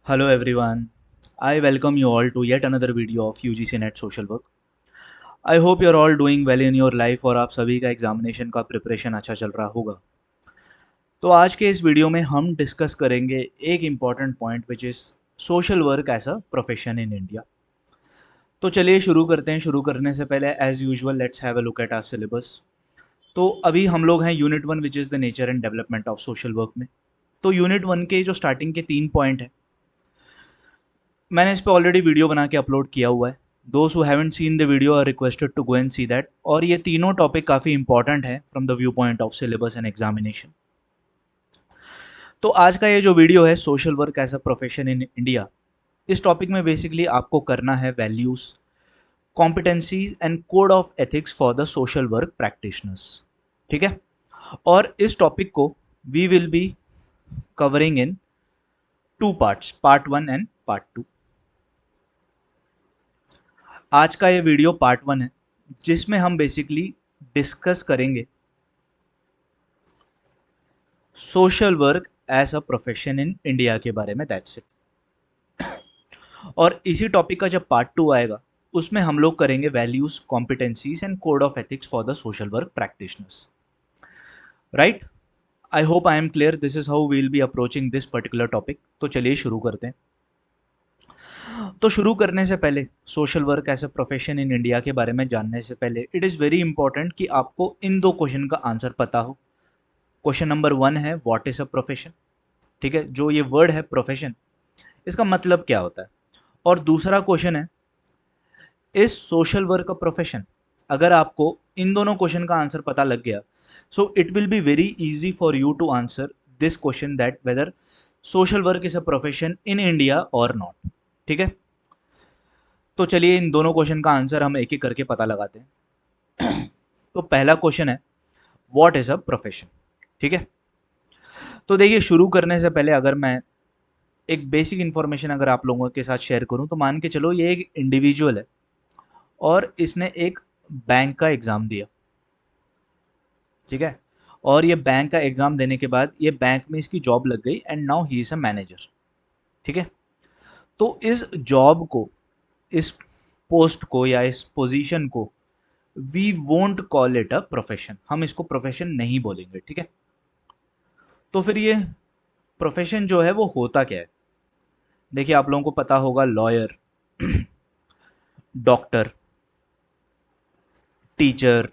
Hello everyone. I welcome you all to yet another video of UGC Net Social Work. I hope you're all doing well in your life और आप सभी का examination का preparation अच्छा चल रहा होगा। तो आज के इस वीडियो में हम डिस्कस करेंगे एक important point which is social work as a profession in India. तो चलिए शुरू करते हैं। शुरू करने से पहले as usual let's have a look at our syllabus. तो अभी हम लोग हैं unit 1 which is the nature and development of social work में। तो यूनिट 1 के जो स्टार्टिंग के 3 पॉइंट हैं, मैंने इस पे ऑलरेडी वीडियो बना के अपलोड किया हुआ है। Those who haven't seen the video are requested to go and see that. और ये तीनों टॉपिक काफ़ी इंपॉर्टेंट है from the view point of syllabus and examination. तो आज का ये जो वीडियो है social work as a profession in India, इस टॉपिक में बेसिकली आपको करना है values, competencies and code of ethics for the social work practitioners. ठीक है। और इस टॉपिक को we will be covering in 2 parts, part 1 and part 2। आज का ये वीडियो पार्ट 1 है जिसमें हम बेसिकली डिस्कस करेंगे social work as a profession in India के बारे में, दैट्स इट। और इसी टॉपिक का जब पार्ट 2 आएगा उसमें हम लोग करेंगे values, competencies and code of ethics for the social work practitioners. Right. I hope I am clear. This is how we will be approaching this particular topic. तो चलिए शुरू करते हैं। तो शुरू करने से पहले social work as a profession in India के बारे में जानने से पहले इट इज़ वेरी इंपॉर्टेंट कि आपको इन दो क्वेश्चन का आंसर पता हो। क्वेश्चन नंबर 1 है व्हाट इज अ प्रोफेशन। ठीक है, जो ये वर्ड है प्रोफेशन, इसका मतलब क्या होता है। और दूसरा क्वेश्चन है is social work a profession. अगर आपको इन दोनों क्वेश्चन का आंसर पता लग गया, so it will be very easy for you to answer this question that whether social work is a profession in India और नॉट। ठीक है। तो चलिए इन दोनों क्वेश्चन का आंसर हम एक एक करके पता लगाते हैं। तो पहला क्वेश्चन है व्हाट इज अ प्रोफेशन। ठीक है। तो देखिए, शुरू करने से पहले अगर मैं एक बेसिक इन्फॉर्मेशन अगर आप लोगों के साथ शेयर करूं, तो मान के चलो ये एक इंडिविजुअल है और इसने एक बैंक का एग्ज़ाम दिया। ठीक है। और ये बैंक का एग्ज़ाम देने के बाद ये बैंक में इसकी जॉब लग गई and now he is a manager. ठीक है। तो इस जॉब को, इस पोस्ट को या इस पोजीशन को we won't call it a profession. हम इसको प्रोफेशन नहीं बोलेंगे। ठीक है। तो फिर ये प्रोफेशन जो है वो होता क्या है। देखिए, आप लोगों को पता होगा lawyer, doctor, teacher,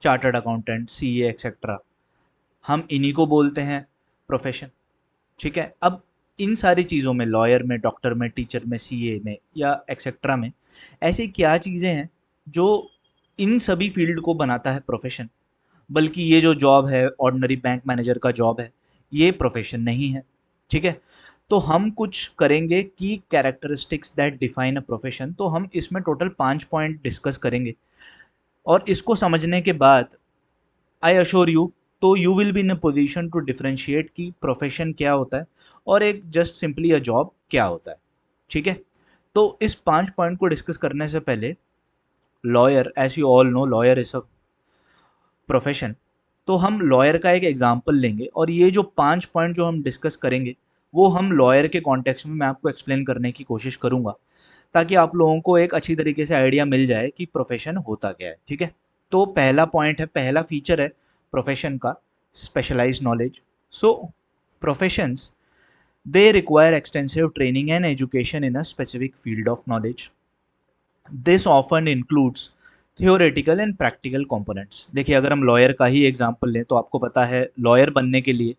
chartered accountant, CA etcetera, हम इन्हीं को बोलते हैं प्रोफेशन। ठीक है। अब इन सारी चीज़ों में, लॉयर में, डॉक्टर में, टीचर में, सीए में या एक्सेट्रा में, ऐसी क्या चीज़ें हैं जो इन सभी फील्ड को बनाता है प्रोफेशन। बल्कि ये जो जॉब है, ऑर्डिनरी बैंक मैनेजर का जॉब है, ये प्रोफेशन नहीं है। ठीक है। तो हम कुछ करेंगे कि characteristics that define a profession. तो हम इसमें टोटल 5 पॉइंट डिस्कस करेंगे और इसको समझने के बाद आई अश्योर यू, तो you will be in a position to differentiate कि प्रोफेशन क्या होता है और एक जस्ट सिंपली अ जॉब क्या होता है। ठीक है। तो इस 5 पॉइंट को डिस्कस करने से पहले, lawyer, as you all know, lawyer is a profession. तो हम लॉयर का एक एग्जाम्पल लेंगे और ये जो 5 पॉइंट जो हम डिस्कस करेंगे वो हम लॉयर के कॉन्टेक्स्ट में मैं आपको एक्सप्लेन करने की कोशिश करूंगा, ताकि आप लोगों को एक अच्छी तरीके से आइडिया मिल जाए कि प्रोफेशन होता क्या है। ठीक है। तो पहला पॉइंट है, पहला फीचर है प्रोफेशन का, specialised knowledge. So professions, they require extensive training and education in a specific field of knowledge. This often includes theoretical and practical components. देखिए, अगर हम लॉयर का ही एग्जांपल लें तो आपको पता है लॉयर बनने के लिए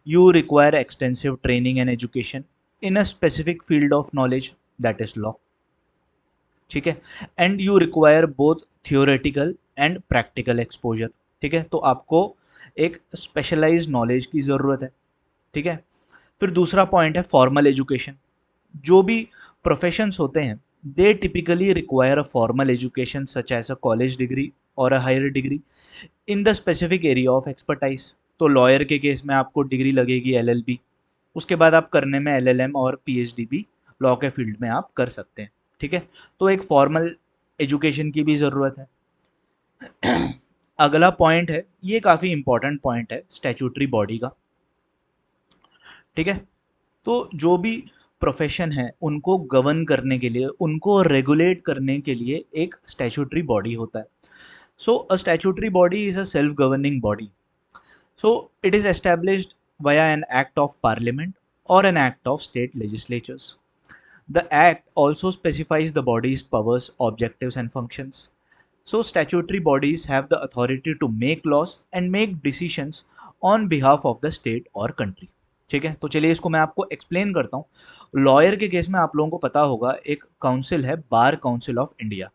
you require extensive training and education in a specific field of knowledge, that is law. ठीक है। And you require both theoretical and practical exposure. ठीक है। तो आपको एक स्पेशलाइज्ड नॉलेज की ज़रूरत है। ठीक है। फिर दूसरा पॉइंट है फॉर्मल एजुकेशन। जो भी प्रोफेशंस होते हैं they typically require a formal education such as a college degree और a higher degree in the specific area of expertise. तो लॉयर के केस में आपको डिग्री लगेगी एलएलबी, उसके बाद आप करने में एलएलएम और पीएचडी भी लॉ के फील्ड में आप कर सकते हैं। ठीक है। तो एक फॉर्मल एजुकेशन की भी ज़रूरत है। अगला पॉइंट है, ये काफ़ी इंपॉर्टेंट पॉइंट है, स्टैट्यूटरी बॉडी का। ठीक है। तो जो भी प्रोफेशन है उनको गवर्न करने के लिए, उनको रेगुलेट करने के लिए एक स्टैट्यूटरी बॉडी होता है. So a statutory body is a self governing body. So it is established via an act of parliament or an act of state legislatures. The act also specifies the body's powers, objectives, and functions. So statutory bodies have the authority to make laws and make decisions on behalf of the state or country. ठीक है, तो चलिए इसको मैं आपको explain करता हूँ. Lawyer के केस में आप लोगों को पता होगा एक काउंसिल है, बार Council of India.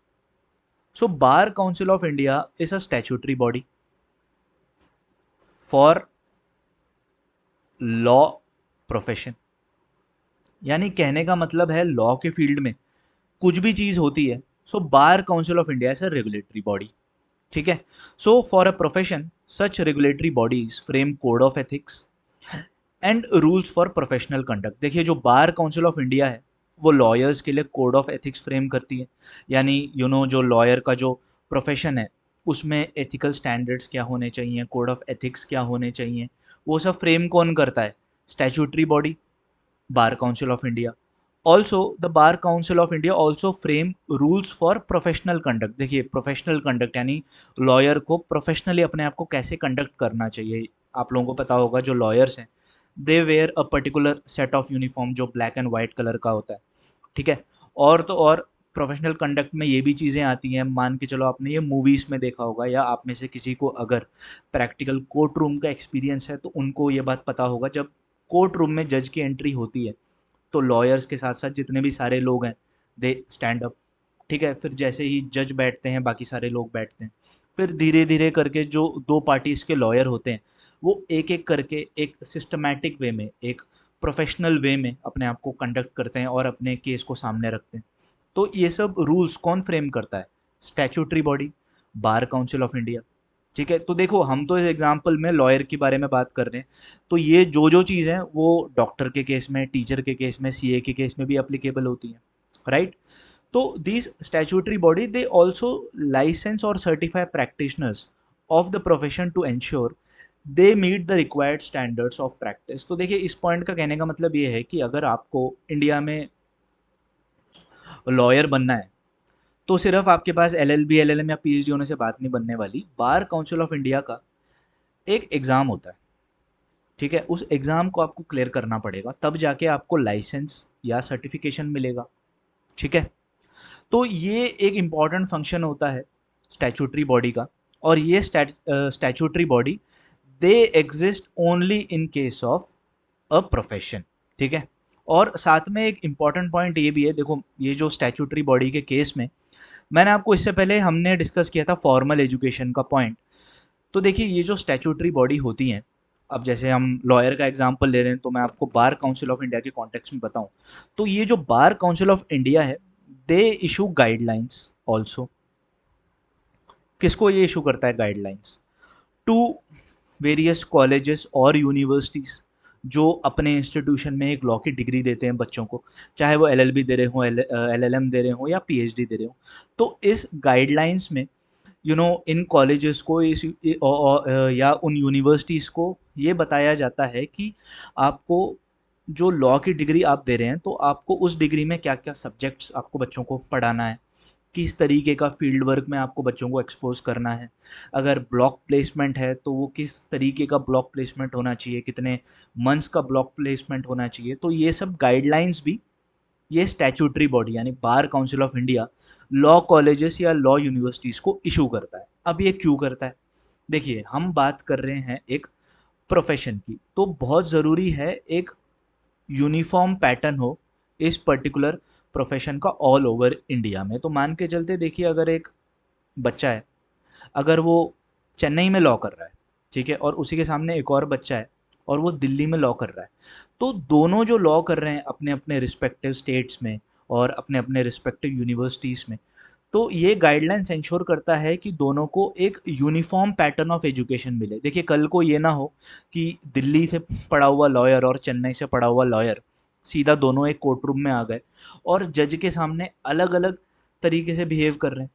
So Bar Council of India is a statutory body for law profession. यानी कहने का मतलब है लॉ के फील्ड में कुछ भी चीज होती है, so Bar Council of India is a regulatory body. ठीक है. So for a profession such regulatory bodies frame code of ethics and rules for professional conduct. देखिए जो बार काउंसिल ऑफ इंडिया है वो लॉयर्स के लिए कोड ऑफ एथिक्स फ्रेम करती है. यानी जो लॉयर का जो प्रोफेशन है उसमें एथिकल स्टैंडर्ड्स क्या होने चाहिए, कोड ऑफ एथिक्स क्या होने चाहिए, वो सब फ्रेम कौन करता है? Statutory body, bar Council of India. Also the bar Council of India also frame rules for professional conduct. देखिए प्रोफेशनल कंडक्ट यानी लॉयर को प्रोफेशनली अपने आप को कैसे कंडक्ट करना चाहिए. आप लोगों को पता होगा जो लॉयर्स हैं they wear a particular set of uniform जो ब्लैक एंड वाइट कलर का होता है. ठीक है. और तो और प्रोफेशनल कंडक्ट में ये भी चीज़ें आती हैं, मान के चलो आपने ये मूवीज़ में देखा होगा या आप में से किसी को अगर प्रैक्टिकल कोर्ट रूम का एक्सपीरियंस है तो उनको ये बात पता होगा. जब कोर्ट रूम में जज की एंट्री होती है तो लॉयर्स के साथ साथ जितने भी सारे लोग हैं दे स्टैंड अप. ठीक है. फिर जैसे ही जज बैठते हैं बाकी सारे लोग बैठते हैं. फिर धीरे धीरे करके जो दो पार्टीज के लॉयर होते हैं वो एक एक करके एक सिस्टमैटिक वे में, एक प्रोफेशनल वे में अपने आप को कंडक्ट करते हैं और अपने केस को सामने रखते हैं. तो ये सब रूल्स कौन फ्रेम करता है? Statutory body, bar Council of India. ठीक है. तो देखो हम तो इस एग्जांपल में लॉयर के बारे में बात कर रहे हैं, तो ये जो जो चीज़ हैं वो डॉक्टर के केस में, टीचर के केस में, सीए के केस में भी अप्लीकेबल होती हैं, राइट? तो this statutory body they also license और certify practitioners of the profession to ensure they meet the required standards of practice. तो देखिए इस पॉइंट का कहने का मतलब ये है कि अगर आपको इंडिया में लॉयर बनना है तो सिर्फ आपके पास एलएलबी, एलएलएम या पीएचडी होने से बात नहीं बनने वाली. बार काउंसिल ऑफ इंडिया का एक एग्ज़ाम होता है. ठीक है. उस एग्ज़ाम को आपको क्लियर करना पड़ेगा, तब जाके आपको लाइसेंस या सर्टिफिकेशन मिलेगा. ठीक है. तो ये एक इम्पॉर्टेंट फंक्शन होता है स्टैट्यूटरी बॉडी का. और ये statutory body they exist only in case of a profession. ठीक है. और साथ में एक इम्पॉर्टेंट पॉइंट ये भी है, देखो ये जो स्टैट्यूटरी बॉडी के केस में मैंने आपको इससे पहले हमने डिस्कस किया था फॉर्मल एजुकेशन का पॉइंट. तो देखिए ये जो स्टैट्यूटरी बॉडी होती हैं, अब जैसे हम लॉयर का एग्जांपल ले रहे हैं तो मैं आपको बार काउंसिल ऑफ इंडिया के कॉन्टेक्स्ट में बताऊं. तो ये जो बार काउंसिल ऑफ इंडिया है दे इशू गाइडलाइंस ऑल्सो. किसको ये इशू करता है गाइडलाइंस? टू वेरियस कॉलेजेस और यूनिवर्सिटीज़ जो अपने इंस्टीट्यूशन में एक लॉ की डिग्री देते हैं बच्चों को, चाहे वो एलएलबी दे रहे हों, एलएलएम दे रहे हों या पीएचडी दे रहे हों. तो इस गाइडलाइंस में इन कॉलेजेस को या उन यूनिवर्सिटीज़ को ये बताया जाता है कि आपको जो लॉ की डिग्री आप दे रहे हैं तो आपको उस डिग्री में क्या क्या सब्जेक्ट्स आपको बच्चों को पढ़ाना है, किस तरीके का फील्ड वर्क में आपको बच्चों को एक्सपोज करना है, अगर ब्लॉक प्लेसमेंट है तो वो किस तरीके का ब्लॉक प्लेसमेंट होना चाहिए, कितने मंथ्स का ब्लॉक प्लेसमेंट होना चाहिए. तो ये सब गाइडलाइंस भी ये स्टैट्यूटरी बॉडी यानी बार Council of India law colleges या लॉ यूनिवर्सिटीज़ को इशू करता है. अब ये क्यों करता है? देखिए हम बात कर रहे हैं एक प्रोफेशन की, तो बहुत ज़रूरी है एक यूनिफॉर्म पैटर्न हो इस पर्टिकुलर प्रोफेशन का ऑल ओवर इंडिया में. तो मान के चलते देखिए अगर एक बच्चा है, अगर वो चेन्नई में लॉ कर रहा है, ठीक है, और उसी के सामने एक और बच्चा है और वो दिल्ली में लॉ कर रहा है, तो दोनों जो लॉ कर रहे हैं अपने अपने रिस्पेक्टिव स्टेट्स में और अपने अपने रिस्पेक्टिव यूनिवर्सिटीज़ में, तो ये गाइडलाइंस इंश्योर करता है कि दोनों को एक यूनिफॉर्म पैटर्न ऑफ एजुकेशन मिले. देखिए कल को ये ना हो कि दिल्ली से पढ़ा हुआ लॉयर और चेन्नई से पढ़ा हुआ लॉयर सीधा दोनों एक कोर्ट रूम में आ गए और जज के सामने अलग अलग तरीके से बिहेव कर रहे हैं,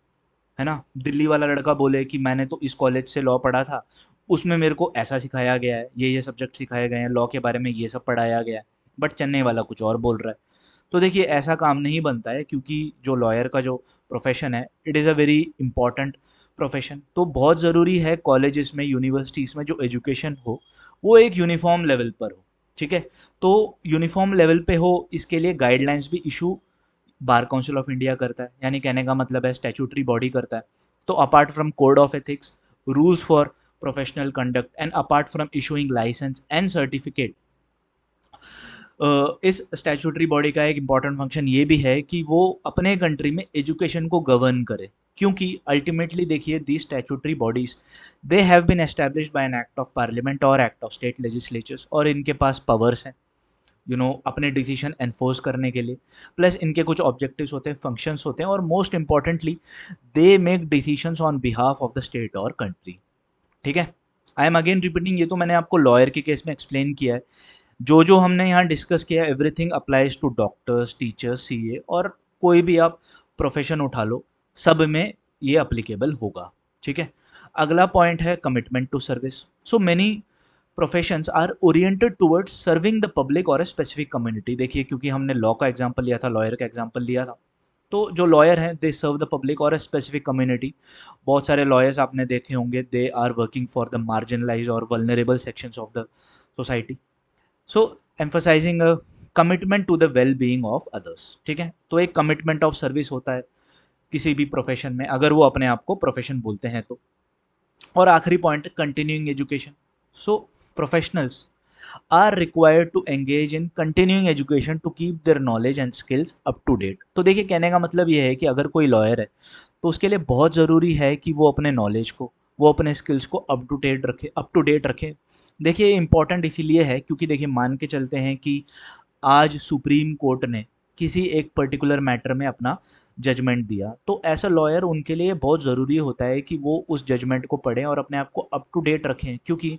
है ना. दिल्ली वाला लड़का बोले कि मैंने तो इस कॉलेज से लॉ पढ़ा था, उसमें मेरे को ऐसा सिखाया गया है, ये सब्जेक्ट सिखाए गए हैं, लॉ के बारे में ये सब पढ़ाया गया है. बट चेन्नई वाला कुछ और बोल रहा है। तो देखिए ऐसा काम नहीं बनता है, क्योंकि जो लॉयर का जो प्रोफेशन है it is a very important profession. तो बहुत ज़रूरी है कॉलेजेस में, यूनिवर्सिटीज़ में जो एजुकेशन हो वो एक यूनिफॉर्म लेवल पर हो। ठीक है, तो यूनिफॉर्म लेवल पे हो, इसके लिए गाइडलाइंस भी issue bar Council of India करता है, यानी कहने का मतलब है स्टैट्यूटरी बॉडी करता है। तो apart from code of ethics, rules for professional conduct and apart from issuing licence and certificate, इस स्टैट्यूटरी बॉडी का एक इम्पॉर्टेंट फंक्शन ये भी है कि वो अपने कंट्री में एजुकेशन को गवर्न करे। क्योंकि अल्टीमेटली देखिए the statutory bodies they have been established by an act of parliament और एक्ट ऑफ स्टेट लेजिस्लेचर्स, और इनके पास पावर्स हैं अपने डिसीजन एनफोर्स करने के लिए। प्लस इनके कुछ ऑब्जेक्टिव्स होते हैं, फंक्शंस होते हैं, और most importantly they make decisions on behalf of the state और कंट्री। ठीक है, आई एम अगेन रिपीटिंग, ये तो मैंने आपको लॉयर के केस में एक्सप्लेन किया है। जो जो हमने यहाँ डिस्कस किया everything applies to doctors, teachers, CA, और कोई भी आप प्रोफेशन उठा लो, सब में ये अप्लीकेबल होगा। ठीक है, अगला पॉइंट है commitment to service. So many professions are oriented towards serving the public और ए स्पेसिफिक कम्युनिटी। देखिए क्योंकि हमने लॉ का एग्जांपल लिया था, लॉयर का एग्जांपल लिया था, तो जो लॉयर हैं दे सर्व द पब्लिक और ए स्पेसिफिक कम्युनिटी। बहुत सारे लॉयर्स आपने देखे होंगे, they are working for the marginalise और vulnerable sections of the society. So emphasising a commitment to the well being of others. ठीक है, तो एक कमिटमेंट ऑफ सर्विस होता है किसी भी प्रोफेशन में, अगर वो अपने आप को प्रोफेशन बोलते हैं तो। और आखिरी point continuing education. So professionals are required to engage in continuing education to keep their knowledge and skills up to date. तो देखिए कहने का मतलब ये है कि अगर कोई लॉयर है तो उसके लिए बहुत ज़रूरी है कि वो अपने नॉलेज को, वो अपने स्किल्स को अप टू डेट रखे। देखिए इंपॉर्टेंट इसीलिए है क्योंकि देखिए मान के चलते हैं कि आज सुप्रीम कोर्ट ने किसी एक पर्टिकुलर मैटर में अपना जजमेंट दिया, तो ऐसा लॉयर उनके लिए बहुत ज़रूरी होता है कि वो उस जजमेंट को पढ़ें और अपने आप को अप टू डेट रखें। क्योंकि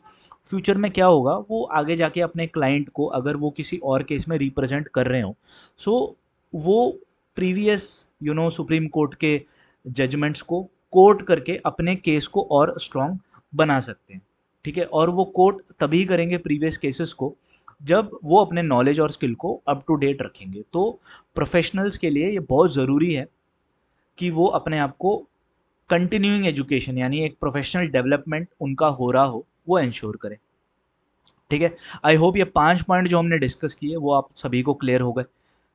फ्यूचर में क्या होगा, वो आगे जाके अपने क्लाइंट को अगर वो किसी और केस में रिप्रेजेंट कर रहे हो, सो वो प्रीवियस सुप्रीम कोर्ट के जजमेंट्स को कोर्ट करके अपने केस को और स्ट्रॉन्ग बना सकते हैं। ठीक है, और वो कोर्ट तभी करेंगे प्रीवियस केसेस को जब वो अपने नॉलेज और स्किल को अप टू डेट रखेंगे। तो प्रोफेशनल्स के लिए ये बहुत ज़रूरी है कि वो अपने आप को कंटिन्यूइंग एजुकेशन, यानी एक प्रोफेशनल डेवलपमेंट उनका हो रहा हो, वो इंश्योर करें। ठीक है, आई होप ये 5 पॉइंट जो हमने डिस्कस किए वो आप सभी को क्लियर हो गए।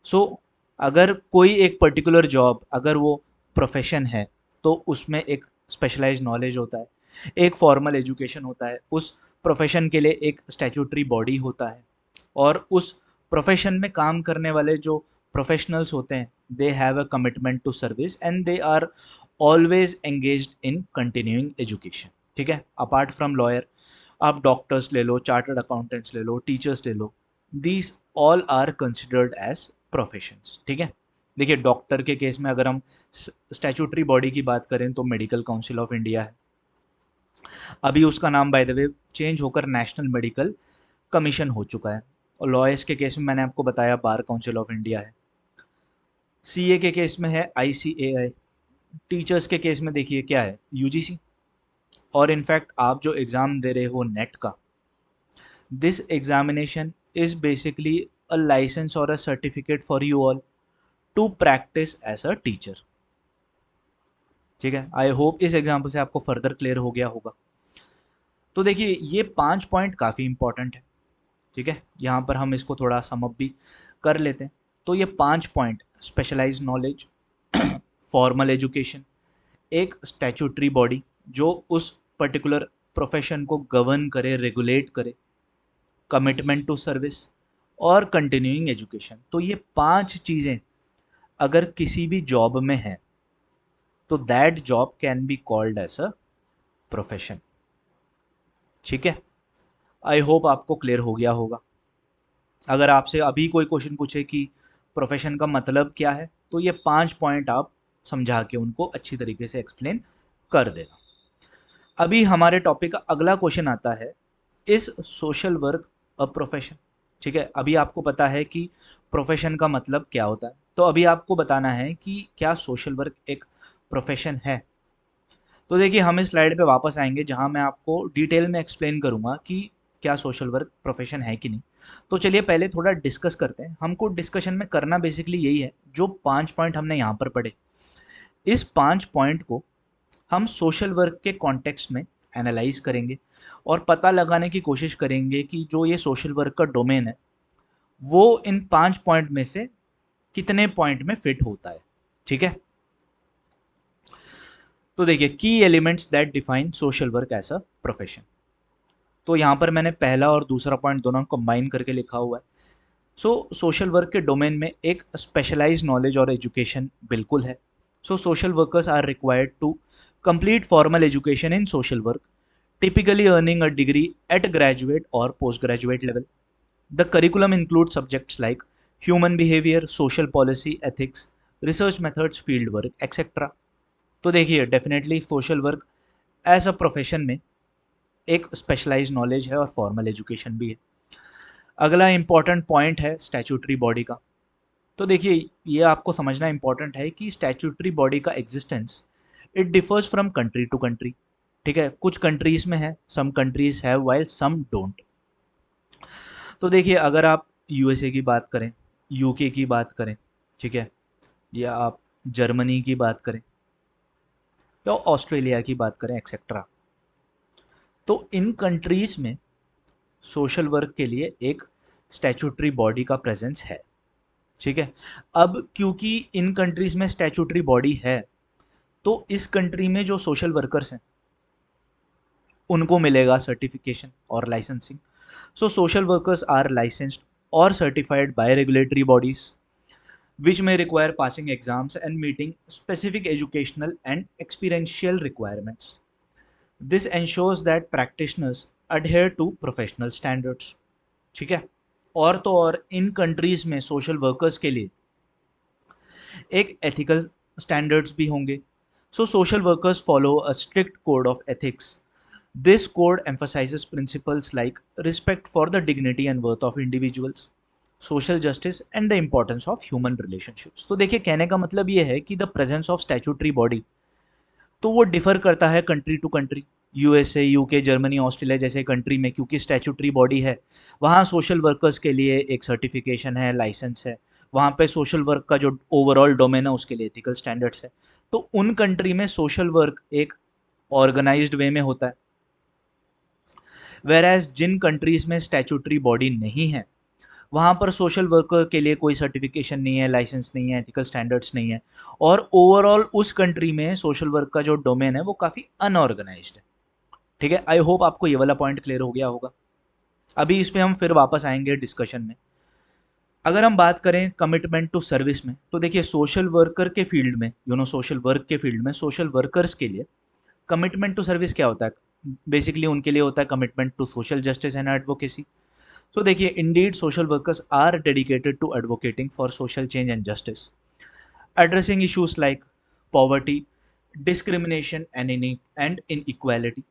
सो अगर कोई एक पर्टिकुलर जॉब, अगर वो प्रोफेशन है, तो उसमें एक स्पेशलाइज्ड नॉलेज होता है, एक फॉर्मल एजुकेशन होता है, उस प्रोफेशन के लिए एक स्टैट्यूटरी बॉडी होता है, और उस प्रोफेशन में काम करने वाले जो प्रोफेशनल्स होते हैं they have a commitment to service and they are always engaged in continuing education. ठीक है, अपार्ट फ्रॉम लॉयर आप डॉक्टर्स ले लो, चार्टर्ड अकाउंटेंट्स ले लो, टीचर्स ले लो, these all are considered as professions. ठीक है, देखिए डॉक्टर के केस में अगर हम स्टैट्यूटरी बॉडी की बात करें तो मेडिकल काउंसिल ऑफ इंडिया है, अभी उसका नाम बाय द वे चेंज होकर नेशनल मेडिकल कमीशन हो चुका है। और लॉयर्स के केस में मैंने आपको बताया बार काउंसिल ऑफ इंडिया है, सीए के केस में है आईसीएआई, टीचर्स के केस में देखिए क्या है, यूजीसी। और इनफैक्ट आप जो एग्ज़ाम दे रहे हो नेट का, this examination is basically a licence और a certificate for you all to practise as a teacher. ठीक है, आई होप इस एग्जाम्पल से आपको फर्दर क्लियर हो गया होगा। तो देखिए ये 5 पॉइंट काफ़ी इंपॉर्टेंट है। ठीक है, यहाँ पर हम इसको थोड़ा समअप भी कर लेते हैं। तो ये 5 point, specialised knowledge, formal education, एक स्टैट्यूटरी बॉडी जो उस पर्टिकुलर प्रोफेशन को गवर्न करे, रेगुलेट करे, कमिटमेंट टू सर्विस, और कंटिन्यूइंग एजुकेशन। तो ये 5 चीज़ें अगर किसी भी जॉब में है तो that job can be called as a profession. ठीक है, आई होप आपको क्लियर हो गया होगा। अगर आपसे अभी कोई क्वेश्चन पूछे कि प्रोफेशन का मतलब क्या है, तो ये 5 पॉइंट आप समझा के उनको अच्छी तरीके से एक्सप्लेन कर देना। अभी हमारे टॉपिक का अगला क्वेश्चन आता है, इस सोशल वर्क अ प्रोफेशन। ठीक है, अभी आपको पता है कि प्रोफेशन का मतलब क्या होता है, तो अभी आपको बताना है कि क्या सोशल वर्क एक प्रोफेशन है। तो देखिए हम इस स्लाइड पे वापस आएंगे जहां मैं आपको डिटेल में एक्सप्लेन करूंगा कि क्या सोशल वर्क प्रोफेशन है कि नहीं। तो चलिए पहले थोड़ा डिस्कस करते हैं। हमको डिस्कशन में करना बेसिकली यही है, जो 5 पॉइंट हमने यहाँ पर पढ़े, इस 5 पॉइंट को हम सोशल वर्क के कॉन्टेक्स्ट में एनालाइज करेंगे और पता लगाने की कोशिश करेंगे कि जो ये सोशल वर्क का डोमेन है वो इन 5 पॉइंट में से कितने पॉइंट में फिट होता है। ठीक है, तो देखिए की elements that define social work as a profession. तो यहाँ पर मैंने पहला और दूसरा पॉइंट दोनों कंबाइन करके लिखा हुआ है। सोशल वर्क के डोमेन में एक स्पेशलाइज्ड नॉलेज और एजुकेशन बिल्कुल है। Social workers are required to complete formal education in social work, typically earning a degree at graduate or postgraduate level. The curriculum includes subjects like human behavior, social policy, ethics, research methods, field work, etc. तो देखिए definitely social work as a profession में एक specialised knowledge है और formal education भी है। अगला important point है स्टैट्यूटरी बॉडी का। तो देखिए ये आपको समझना इंपॉर्टेंट है कि स्टैट्यूटरी बॉडी का existence it differs from country to country. ठीक है, कुछ कंट्रीज में है, some countries have while some don't. तो देखिए अगर आप यूएसए की बात करें, यूके की बात करें, ठीक है, या आप जर्मनी की बात करें या ऑस्ट्रेलिया की बात करें एक्सेट्रा, तो इन कंट्रीज में सोशल वर्क के लिए एक स्टैट्यूटरी बॉडी का प्रेजेंस है। ठीक है, अब क्योंकि इन कंट्रीज में स्टैट्यूटरी बॉडी है तो इस कंट्री में जो सोशल वर्कर्स हैं उनको मिलेगा सर्टिफिकेशन और licensing. Social workers are licensed or certified by regulatory bodies which may require passing exams and meeting specific educational and experiential requirements. This ensures that practitioners adhere to professional standards. ठीक है, और तो और इन countries में social workers के लिए एक ethical standards भी होंगे। Social workers follow a strict code of ethics. This code emphasizes principles like respect for the dignity and worth of individuals, social justice and the importance of human relationships. तो देखिए कहने का मतलब ये है कि the presence of statutory body तो वो डिफर करता है country to country. USA, UK, Germany, Australia जैसे कंट्री में क्योंकि स्टैट्यूटरी बॉडी है, वहाँ सोशल वर्कर्स के लिए एक सर्टिफिकेशन है, लाइसेंस है, वहाँ पे सोशल वर्क का जो ओवरऑल डोमेन है उसके लिए एथिकल स्टैंडर्ड्स है। तो उन कंट्री में सोशल वर्क एक ऑर्गेनाइज्ड वे में होता है, वेरएज जिन कंट्रीज में स्टैट्यूटरी बॉडी नहीं है वहाँ पर सोशल वर्कर के लिए कोई सर्टिफिकेशन नहीं है, लाइसेंस नहीं है, एथिकल स्टैंडर्ड्स नहीं है और ओवरऑल उस कंट्री में सोशल वर्क का जो डोमेन है वो काफ़ी अनऑर्गेनाइज्ड है। ठीक है, आई होप आपको ये वाला पॉइंट क्लियर हो गया होगा। अभी इस पर हम फिर वापस आएंगे डिस्कशन में। अगर हम बात करें कमिटमेंट टू सर्विस में, तो देखिए सोशल वर्कर के फील्ड में, सोशल वर्क के फील्ड में सोशल वर्कर्स के लिए कमिटमेंट टू सर्विस क्या होता है? बेसिकली उनके लिए होता है commitment to social justice and advocacy. तो देखिए indeed social workers are dedicated to advocating for social change and justice, addressing issues like poverty, discrimination and inequality.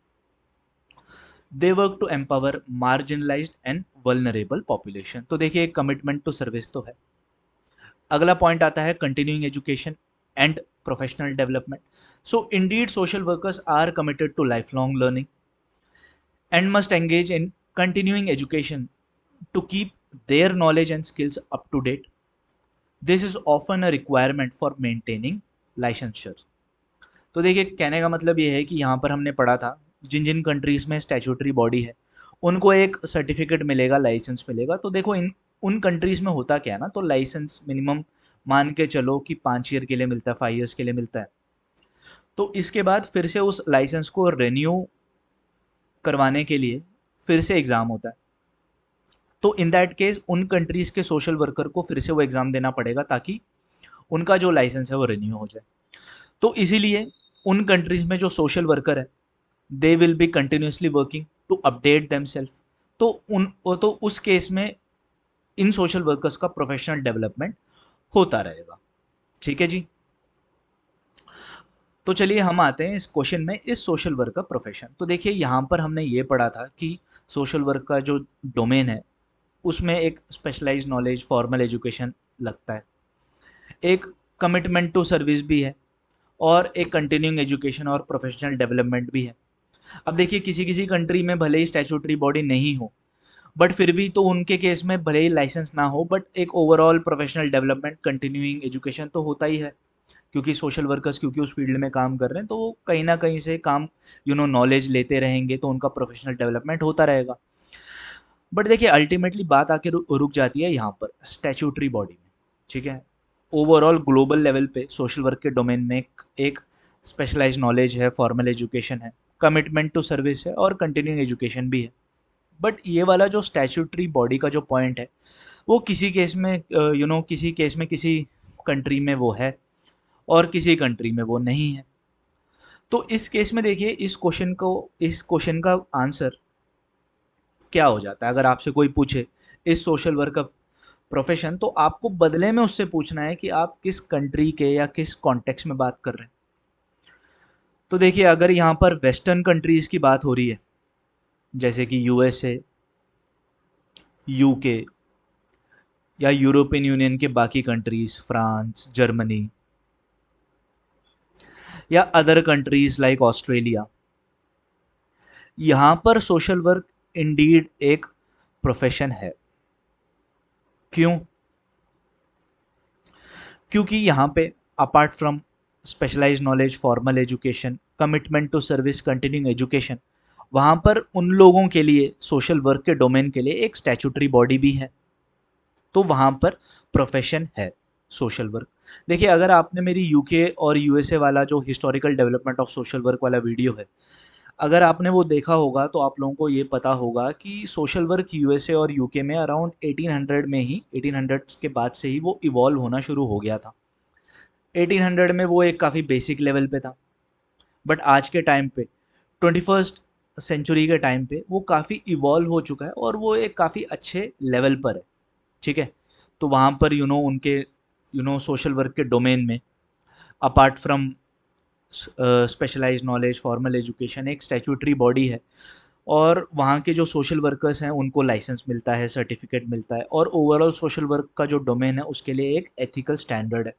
They work to empower marginalised and vulnerable population. तो देखिए commitment to service तो है। अगला point आता है continuing education and professional development. So indeed social workers are committed to life long learning and must engage in continuing education to keep their knowledge and skills up to date. This is often a requirement for maintaining licensure. तो देखिए कहने का मतलब ये है कि यहाँ पर हमने पढ़ा था जिन जिन कंट्रीज में स्टैट्यूटरी बॉडी है उनको एक सर्टिफिकेट मिलेगा, लाइसेंस मिलेगा। तो देखो इन उन कंट्रीज में होता क्या है ना, तो लाइसेंस मिनिमम मान के चलो कि 5 ईयर के लिए मिलता है, 5 ईयर्स के लिए मिलता है। तो इसके बाद फिर से उस लाइसेंस को रिन्यू करवाने के लिए फिर से एग्ज़ाम होता है। तो इन दैट केस उन कंट्रीज़ के सोशल वर्कर को फिर से वो एग्ज़ाम देना पड़ेगा ताकि उनका जो लाइसेंस है वो रिन्यू हो जाए। तो इसीलिए उन कंट्रीज़ में जो सोशल वर्कर है they will be continuously working to update themselves. तो उस केस में इन सोशल वर्कर्स का प्रोफेशनल डेवलपमेंट होता रहेगा। ठीक है जी, तो चलिए हम आते हैं इस क्वेश्चन में, इस सोशल वर्क का प्रोफेशन। तो देखिए यहाँ पर हमने ये पढ़ा था कि सोशल वर्क का जो डोमेन है उसमें एक स्पेशलाइज्ड नॉलेज, फॉर्मल एजुकेशन लगता है, एक कमिटमेंट टू सर्विस भी है और एक कंटिन्यूइंग एजुकेशन और प्रोफेशनल डेवलपमेंट भी है। अब देखिए किसी किसी कंट्री में भले ही स्टैट्यूटरी बॉडी नहीं हो बट फिर भी तो उनके केस में भले ही लाइसेंस ना हो, बट एक overall professional development, continuing education तो होता ही है, क्योंकि सोशल वर्कर्स क्योंकि उस फील्ड में काम कर रहे हैं, तो वो कहीं ना कहीं से काम नॉलेज लेते रहेंगे, तो उनका प्रोफेशनल डेवलपमेंट होता रहेगा। बट देखिए अल्टीमेटली बात आके रुक जाती है यहाँ पर स्टैट्यूटरी बॉडी में, ठीक है। ओवरऑल ग्लोबल लेवल पे सोशल वर्क के डोमेन में एक स्पेशलाइज नॉलेज है, फॉर्मल एजुकेशन है, कमिटमेंट टू सर्विस है और कंटिन्यूइंग एजुकेशन भी है। बट ये वाला जो स्टैट्यूटरी बॉडी का जो पॉइंट है, वो किसी केस में किसी केस में किसी कंट्री में वो है और किसी कंट्री में वो नहीं है। तो इस केस में देखिए इस क्वेश्चन का आंसर क्या हो जाता है। अगर आपसे कोई पूछे इस सोशल वर्क का प्रोफेशन, तो आपको बदले में उससे पूछना है कि आप किस कंट्री के या किस कॉन्टेक्स्ट में बात कर रहे हैं। तो देखिए अगर यहाँ पर वेस्टर्न कंट्रीज की बात हो रही है, जैसे कि यूएसए, यूके या यूरोपियन यूनियन के बाकी कंट्रीज, फ्रांस, जर्मनी या अदर कंट्रीज लाइक ऑस्ट्रेलिया, यहाँ पर सोशल वर्क इंडीड एक प्रोफेशन है। क्यों? क्योंकि यहाँ पे apart from specialised knowledge, formal education, commitment to service, continuing education, वहाँ पर उन लोगों के लिए सोशल वर्क के डोमेन के लिए एक स्टैट्यूटरी बॉडी भी है, तो वहाँ पर प्रोफेशन है सोशल वर्क। देखिए अगर आपने मेरी यूके और यूएसए वाला जो historical development of social work वाला वीडियो है, अगर आपने वो देखा होगा तो आप लोगों को ये पता होगा कि सोशल वर्क यूएसए और यूके में अराउंड 1800 में ही, 1800 के बाद से ही वो इवॉल्व होना शुरू हो गया था। 1800 में वो एक काफ़ी बेसिक लेवल पे था, बट आज के टाइम पे 21st सेंचुरी के टाइम पे वो काफ़ी इवॉल्व हो चुका है और वो एक काफ़ी अच्छे लेवल पर है, ठीक है। तो वहाँ पर उनके सोशल वर्क के डोमेन में apart from specialised knowledge, formal education, एक स्टैट्यूटरी बॉडी है और वहाँ के जो सोशल वर्कर्स हैं उनको लाइसेंस मिलता है, सर्टिफिकेट मिलता है और ओवरऑल सोशल वर्क का जो डोमेन है उसके लिए एक एथिकल स्टैंडर्ड है।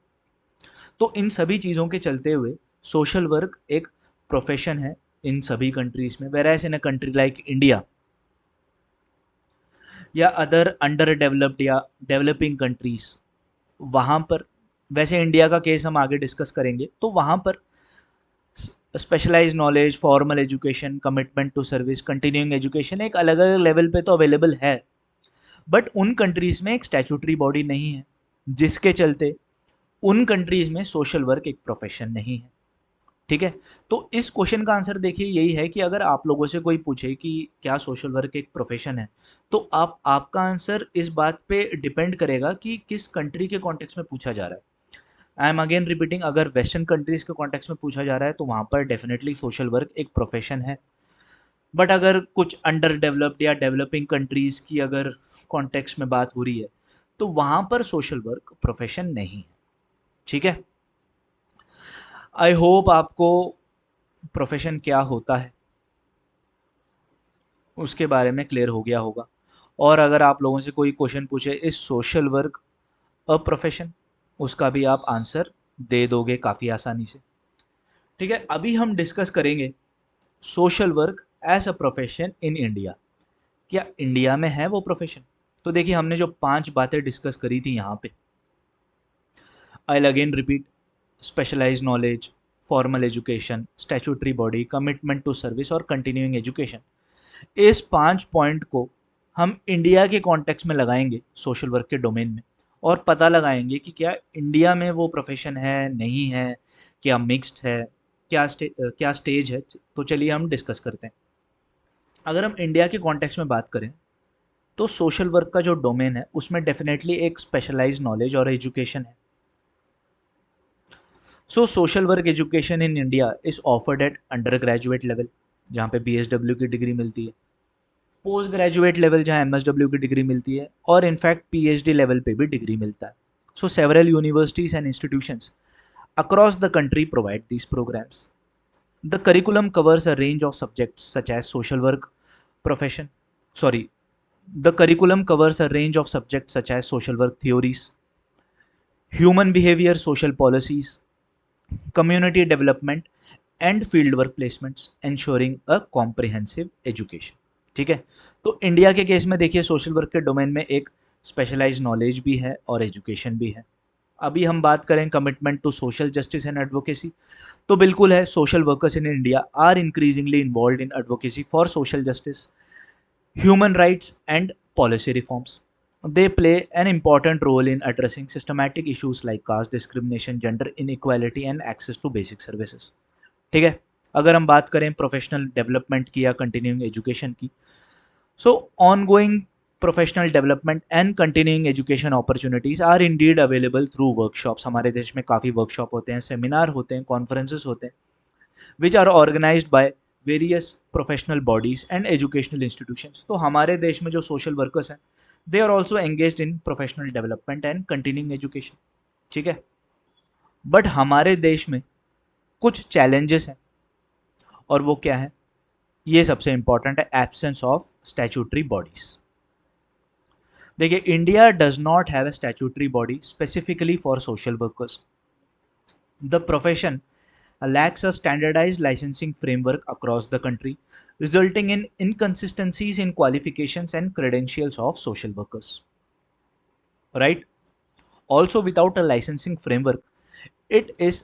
तो इन सभी चीज़ों के चलते हुए सोशल वर्क एक प्रोफेशन है इन सभी कंट्रीज़ में। Varies in a country like India या अदर अंडर डेवलप्ड या डेवलपिंग कंट्रीज़, वहाँ पर, वैसे इंडिया का केस हम आगे डिस्कस करेंगे, तो वहाँ पर specialised knowledge, formal education, commitment to service, continuing education एक अलग अलग लेवल पे तो अवेलेबल है, बट उन कंट्रीज़ में एक स्टैट्यूटरी बॉडी नहीं है, जिसके चलते उन कंट्रीज़ में सोशल वर्क एक प्रोफेशन नहीं है, ठीक है। तो इस क्वेश्चन का आंसर देखिए यही है कि अगर आप लोगों से कोई पूछे कि क्या सोशल वर्क एक प्रोफेशन है, तो आपका आंसर इस बात पे डिपेंड करेगा कि किस कंट्री के कॉन्टेक्स्ट में पूछा जा रहा है। आई एम अगेन रिपीटिंग, अगर वेस्टर्न कंट्रीज के कॉन्टेक्स्ट में पूछा जा रहा है तो वहाँ पर डेफिनेटली सोशल वर्क एक प्रोफेशन है, बट अगर कुछ अंडर डेवलप्ड या डेवलपिंग कंट्रीज की अगर कॉन्टेक्स्ट में बात हो रही है, तो वहाँ पर सोशल वर्क प्रोफेशन नहीं है, ठीक है। आई होप आपको प्रोफेशन क्या होता है उसके बारे में क्लियर हो गया होगा। और अगर आप लोगों से कोई क्वेश्चन पूछे इस सोशल वर्क अ प्रोफेशन, उसका भी आप आंसर दे दोगे काफ़ी आसानी से, ठीक है। अभी हम डिस्कस करेंगे social work as a profession in India. क्या इंडिया में है वो प्रोफेशन? तो देखिए हमने जो 5 बातें डिस्कस करी थी यहाँ पे, I again repeat, specialised knowledge, formal education, statutory body, commitment to service और कंटिन्यूइंग एजुकेशन, इस 5 पॉइंट को हम इंडिया के कॉन्टेक्स्ट में लगाएंगे सोशल वर्क के डोमेन में, और पता लगाएंगे कि क्या इंडिया में वो प्रोफेशन है, नहीं है, क्या मिक्स्ड है, क्या स्टेज है। तो चलिए हम डिस्कस करते हैं। अगर हम इंडिया के कॉन्टेक्स्ट में बात करें, तो सोशल वर्क का जो डोमेन है उसमें डेफिनेटली एक स्पेशलाइज्ड नॉलेज और एजुकेशन है। So social work education in India is offered at undergraduate level, जहाँ पे BSW की डिग्री मिलती है, पोस्ट ग्रेजुएट लेवल जहाँ MSW की डिग्री मिलती है, और इनफैक्ट PhD लेवल पे भी डिग्री मिलता है। So several universities and institutions across the country provide these programs. The curriculum covers a range of subjects such as social work profession. Sorry, the curriculum covers a range of subjects such as social work theories, human behavior, social policies, community development, and field work placements, ensuring a comprehensive education. ठीक है। तो India के case में देखिए social work के domain में एक specialised knowledge भी है और एजुकेशन भी है। अभी हम बात करें commitment to social justice and advocacy, तो बिल्कुल है, social workers in India are increasingly involve in advocacy for social justice, human rights and policy reforms. They play an important role in addressing systematic issues like caste discrimination, gender inequality and access to basic services. ठीक है। अगर हम बात करें professional development की या continuing education की, so ongoing professional development and continuing education opportunities are indeed available through workshops. हमारे देश में काफ़ी वर्कशॉप होते हैं, सेमिनार होते हैं, कॉन्फ्रेंसेस होते हैं, which are organized by various professional bodies and educational institutions. तो हमारे देश में जो सोशल वर्कर्स हैं, they are also engaged in professional development and continuing education. ठीक है। बट हमारे देश में कुछ चैलेंजेस हैं, और वो क्या है? ये सबसे इंपॉर्टेंट है, एब्सेंस ऑफ स्टैट्यूटरी बॉडीज। देखिए, India does not have a statutory body specifically for social workers. The profession lacks a standardized licensing framework across the country, resulting in inconsistencies in qualifications and credentials of social workers. Right? Also, without a licensing framework, it is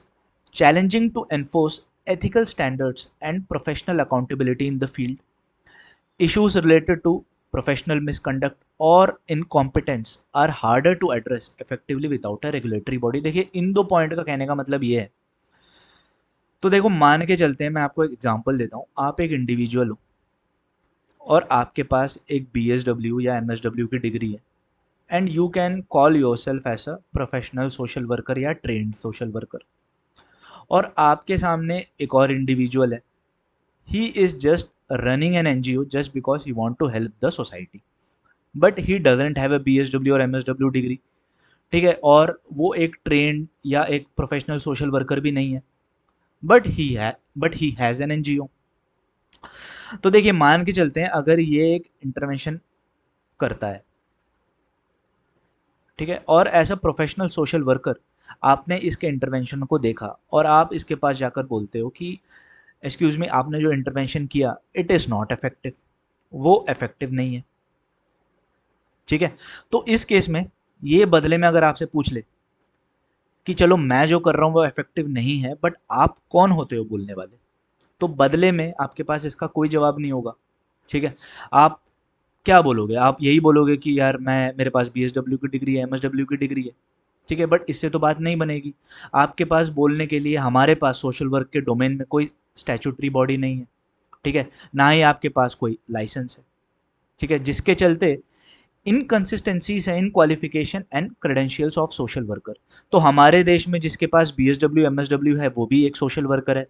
challenging to enforce ethical standards and professional accountability in the field. Issues related to professional misconduct or incompetence are harder to address effectively without a regulatory body. देखिए, इन दो point का कहने का मतलब ये है, तो देखो मान के चलते हैं, मैं आपको एक एग्जांपल देता हूँ। आप एक इंडिविजुअल हो और आपके पास एक BSW या MSW की डिग्री है, and you can call yourself as a professional social worker या ट्रेंड सोशल वर्कर। और आपके सामने एक और इंडिविजुअल है, he is just running an NGO just because he want to help the society, but he doesn't have a BSW और MSW degree. ठीक है। और वो एक ट्रेंड या एक प्रोफेशनल सोशल वर्कर भी नहीं है, but he has an NGO। तो देखिए, मान के चलते हैं अगर ये एक इंटरवेंशन करता है, ठीक है, और as a professional social worker आपने इसके इंटरवेंशन को देखा और आप इसके पास जाकर बोलते हो कि एक्सक्यूज मी, आपने जो इंटरवेंशन किया इट इज़ नॉट इफेक्टिव, वो इफेक्टिव नहीं है। ठीक है। तो इस केस में ये बदले में अगर आपसे पूछ ले कि चलो मैं जो कर रहा हूँ वो इफेक्टिव नहीं है, बट आप कौन होते हो बोलने वाले, तो बदले में आपके पास इसका कोई जवाब नहीं होगा। ठीक है। आप क्या बोलोगे? आप यही बोलोगे कि यार मैं, मेरे पास BSW की डिग्री है, MSW की डिग्री है। ठीक है। बट इससे तो बात नहीं बनेगी। आपके पास बोलने के लिए, हमारे पास सोशल वर्क के डोमेन में कोई स्टैट्यूटरी बॉडी नहीं है। ठीक है। ना ही आपके पास कोई लाइसेंस है। ठीक है। जिसके चलते इनकंसिस्टेंसीज है in qualification and credentials of social worker. तो हमारे देश में जिसके पास BSW MSW है वो भी एक सोशल वर्कर है,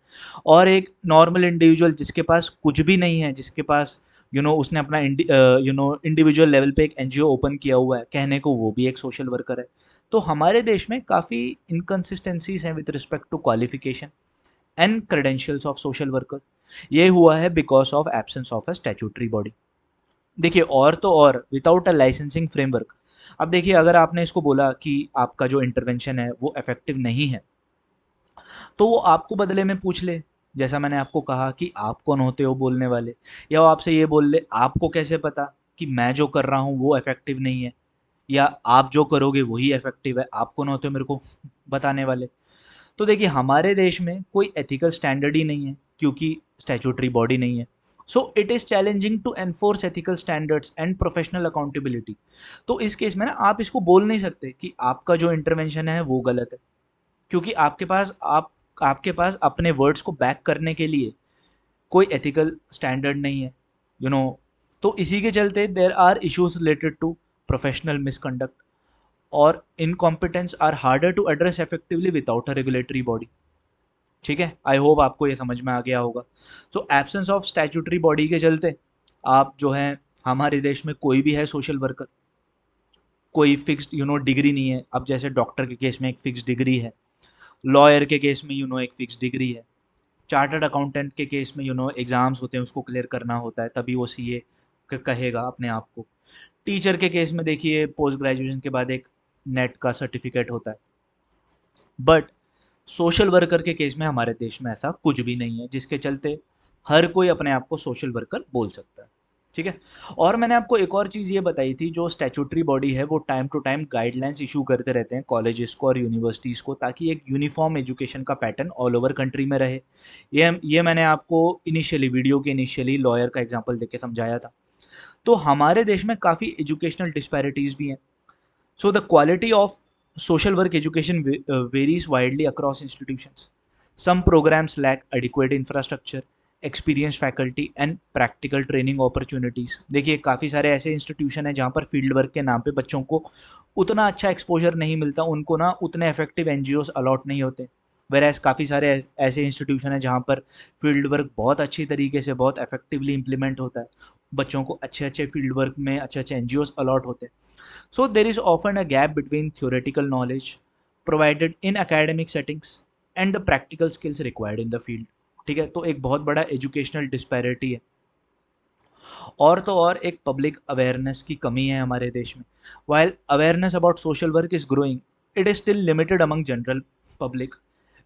और एक नॉर्मल इंडिविजुअल जिसके पास कुछ भी नहीं है, जिसके पास उसने अपना इंडिविजुअल लेवल पे एक NGO ओपन किया हुआ है, कहने को वो भी एक सोशल वर्कर है। तो हमारे देश में काफ़ी इनकंसिस्टेंसीज हैं with respect to qualification and credentials of social worker. ये हुआ है because of absence of a statutory body. देखिए, और तो और विदाउट अ लाइसेंसिंग फ्रेमवर्क, अब देखिए अगर आपने इसको बोला कि आपका जो इंटरवेंशन है वो इफेक्टिव नहीं है, तो वो आपको बदले में पूछ ले, जैसा मैंने आपको कहा कि आप कौन होते हो बोलने वाले, या वो आपसे ये बोल ले आपको कैसे पता कि मैं जो कर रहा हूँ वो इफेक्टिव नहीं है, या आप जो करोगे वही इफेक्टिव है, आप कौन होते हो मेरे को बताने वाले। तो देखिए, हमारे देश में कोई एथिकल स्टैंडर्ड ही नहीं है क्योंकि स्टैट्यूटरी बॉडी नहीं है। So it is challenging to enforce ethical standards and professional accountability. तो इस केस में ना आप इसको बोल नहीं सकते कि आपका जो इंटरवेंशन है वो गलत है, क्योंकि आपके पास अपने वर्ड्स को बैक करने के लिए कोई एथिकल स्टैंडर्ड नहीं है। यू you नो know, तो इसी के चलते there are issues related to professional misconduct और incompetence are harder to address effectively without a regulatory body. ठीक है। आई होप आपको ये समझ में आ गया होगा। सो एब्सेंस ऑफ स्टैट्यूटरी बॉडी के चलते आप जो है, हमारे देश में कोई भी है सोशल वर्कर, कोई फिक्स्ड डिग्री नहीं है। अब जैसे डॉक्टर के केस में एक फिक्स डिग्री है, लॉयर के केस में एक फिक्स डिग्री है, चार्टर्ड अकाउंटेंट के केस में एग्जाम्स होते हैं, उसको क्लियर करना होता है तभी वो CA कहेगा अपने आप को। टीचर के केस में देखिए पोस्ट ग्रेजुएशन के बाद एक नेट का सर्टिफिकेट होता है। बट सोशल वर्कर के केस में हमारे देश में ऐसा कुछ भी नहीं है, जिसके चलते हर कोई अपने आप को सोशल वर्कर बोल सकता है। ठीक है। और मैंने आपको एक और चीज़ ये बताई थी, जो स्टैट्यूटरी बॉडी है वो time to time guidelines issue करते रहते हैं कॉलेजेस को और यूनिवर्सिटीज़ को, ताकि एक यूनिफॉर्म एजुकेशन का पैटर्न ऑल ओवर कंट्री में रहे। ये मैंने आपको इनिशियली वीडियो के इनिशियली लॉयर का एग्जांपल देके समझाया था। तो हमारे देश में काफ़ी एजुकेशनल डिस्पैरिटीज़ भी हैं। So the quality of social work education varies widely across institutions. Some programs lack adequate infrastructure, experienced faculty and practical training opportunities. देखिए काफ़ी सारे ऐसे इंस्टीट्यूशन हैं जहाँ पर फील्ड वर्क के नाम पे बच्चों को उतना अच्छा एक्सपोजर नहीं मिलता, उनको ना उतने इफेक्टिव एनजीओस अलॉट नहीं होते। वेरएज़ काफ़ी सारे ऐसे इंस्टीट्यूशन हैं जहाँ पर फील्ड वर्क बहुत अच्छी तरीके से बहुत इफेक्टिवली इम्प्लीमेंट होता है, बच्चों को अच्छे अच्छे फील्ड वर्क में अच्छे अच्छे एनजीओस अलॉट होते हैं। So there is often a gap between theoretical knowledge provided in academic settings and the practical skills required in the field. ठीक है, तो एक बहुत बड़ा एजुकेशनल डिस्पैरिटी है। और तो और एक पब्लिक अवेयरनेस की कमी है हमारे देश में। While awareness about social work is growing, it is still limited among general public.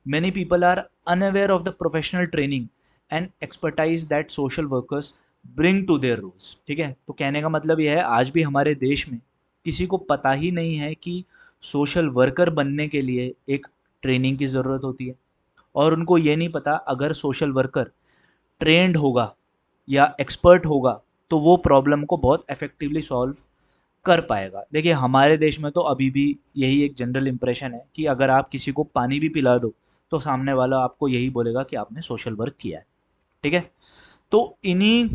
Many people are unaware of the professional training and expertise that social workers bring to their roles. ठीक है, तो कहने का मतलब यह है आज भी हमारे देश में किसी को पता ही नहीं है कि सोशल वर्कर बनने के लिए एक ट्रेनिंग की ज़रूरत होती है, और उनको ये नहीं पता अगर सोशल वर्कर ट्रेंड होगा या एक्सपर्ट होगा तो वो प्रॉब्लम को बहुत इफेक्टिवली सॉल्व कर पाएगा। देखिए हमारे देश में तो अभी भी यही एक जनरल इम्प्रेशन है कि अगर आप किसी को पानी भी पिला दो तो सामने वाला आपको यही बोलेगा कि आपने सोशल वर्क किया है। ठीक है, तो इन्हीं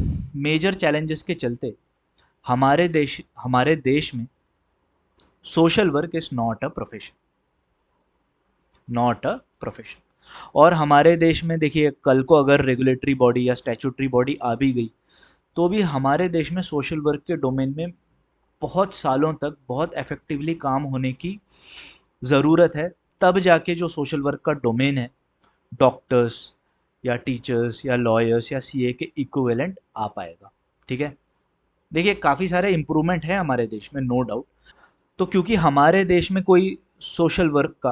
मेजर चैलेंजेस के चलते हमारे देश में social work is not a profession. और हमारे देश में देखिए कल को अगर रेगुलेटरी बॉडी या स्टैट्यूटरी बॉडी आ भी गई तो भी हमारे देश में सोशल वर्क के डोमेन में बहुत सालों तक बहुत इफेक्टिवली काम होने की ज़रूरत है। तब जाके जो सोशल वर्क का डोमेन है डॉक्टर्स या टीचर्स या लॉयर्स या सीए के इक्विवेलेंट आ पाएगा। ठीक है, देखिए काफ़ी सारे इम्प्रूवमेंट है हमारे देश में, नो डाउट। तो क्योंकि हमारे देश में कोई सोशल वर्क का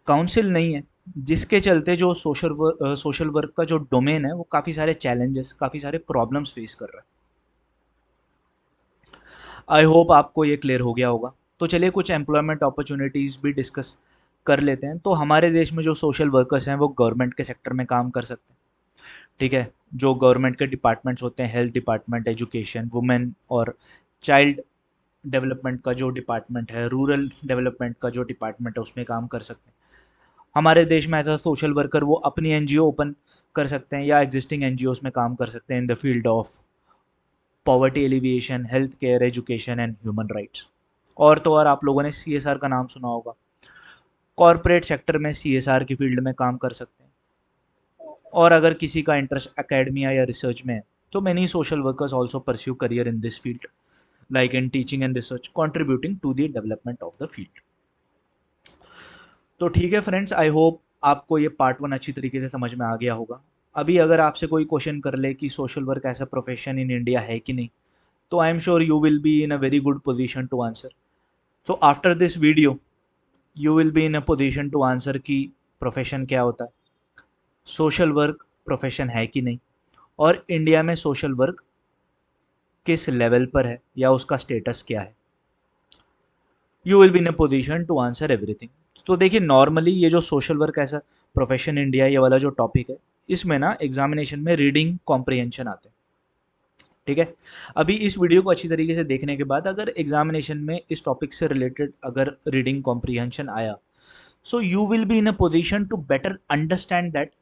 काउंसिल नहीं है, जिसके चलते जो सोशल वर्क का जो डोमेन है वो काफ़ी सारे चैलेंजेस काफ़ी सारे प्रॉब्लम्स फेस कर रहा है। आई होप आपको ये क्लियर हो गया होगा। तो चलिए कुछ एम्प्लॉयमेंट अपॉर्चुनिटीज़ भी डिस्कस कर लेते हैं। तो हमारे देश में जो सोशल वर्कर्स हैं वो गवर्नमेंट के सेक्टर में काम कर सकते हैं। ठीक है, जो गवर्नमेंट के डिपार्टमेंट्स होते हैं, हेल्थ डिपार्टमेंट, एजुकेशन, वुमेन और चाइल्ड डेवलपमेंट का जो डिपार्टमेंट है, रूरल डेवलपमेंट का जो डिपार्टमेंट है, उसमें काम कर सकते हैं। हमारे देश में ऐसा सोशल वर्कर वो अपनी एनजीओ ओपन कर सकते हैं या एग्जिस्टिंग एनजीओस में काम कर सकते हैं in the field of poverty alleviation, health care, education and human rights. और तो और आप लोगों ने सीएसआर का नाम सुना होगा, कॉरपोरेट सेक्टर में सीएसआर की फील्ड में काम कर सकते हैं। और अगर किसी का इंटरेस्ट एकेडमिया या रिसर्च में है तो many social workers also pursue career in this field like in teaching and research contributing to the development of the field. तो ठीक है फ्रेंड्स, आई होप आपको ये पार्ट 1 अच्छी तरीके से समझ में आ गया होगा। अभी अगर आपसे कोई क्वेश्चन कर ले कि सोशल वर्क ऐसा प्रोफेशन इन इंडिया है कि नहीं, तो I am sure you will be in a very good position to answer. So after this video you will be in a position to answer कि profession क्या होता है, social work profession है कि नहीं, और इंडिया में सोशल वर्क किस लेवल पर है या उसका स्टेटस क्या है। You will be in a position to answer everything. तो देखिए नॉर्मली ये जो सोशल वर्क ऐसा प्रोफेशन इंडिया ये वाला जो टॉपिक है, इसमें ना एग्जामिनेशन में रीडिंग कॉम्प्रिहेंशन आते हैं। ठीक है, अभी इस वीडियो को अच्छी तरीके से देखने के बाद अगर एग्जामिनेशन में इस टॉपिक से रिलेटेड अगर रीडिंग कॉम्प्रिहेंशन आया, so you will be in a position to better understand that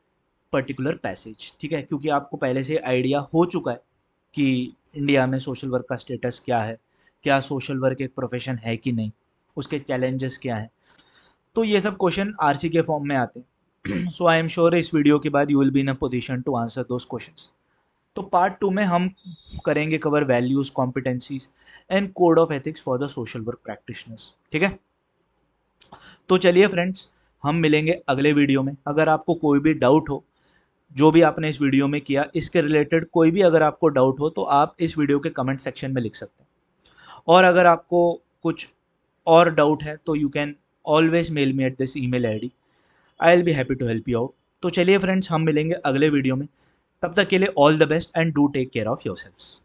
particular passage. ठीक है, क्योंकि आपको पहले से आइडिया हो चुका है कि इंडिया में सोशल वर्क का स्टेटस क्या है, क्या सोशल वर्क एक प्रोफेशन है कि नहीं, उसके चैलेंजेस क्या हैं। तो ये सब क्वेश्चन आरसी के फॉर्म में आते हैं। सो आई एम श्योर इस वीडियो के बाद you will be in a position to answer those questions. तो पार्ट 2 में हम करेंगे cover values, competencies and code of ethics for the social work practitioners. ठीक है, तो चलिए फ्रेंड्स, हम मिलेंगे अगले वीडियो में। अगर आपको कोई भी डाउट हो जो भी आपने इस वीडियो में किया, इसके रिलेटेड कोई भी अगर आपको डाउट हो तो आप इस वीडियो के कमेंट सेक्शन में लिख सकते हैं। और अगर आपको कुछ और डाउट है तो you can always mail me at this email ID, I will be happy to help you out. तो चलिए फ्रेंड्स, हम मिलेंगे अगले वीडियो में। तब तक के लिए all the best and do take care of yourselves.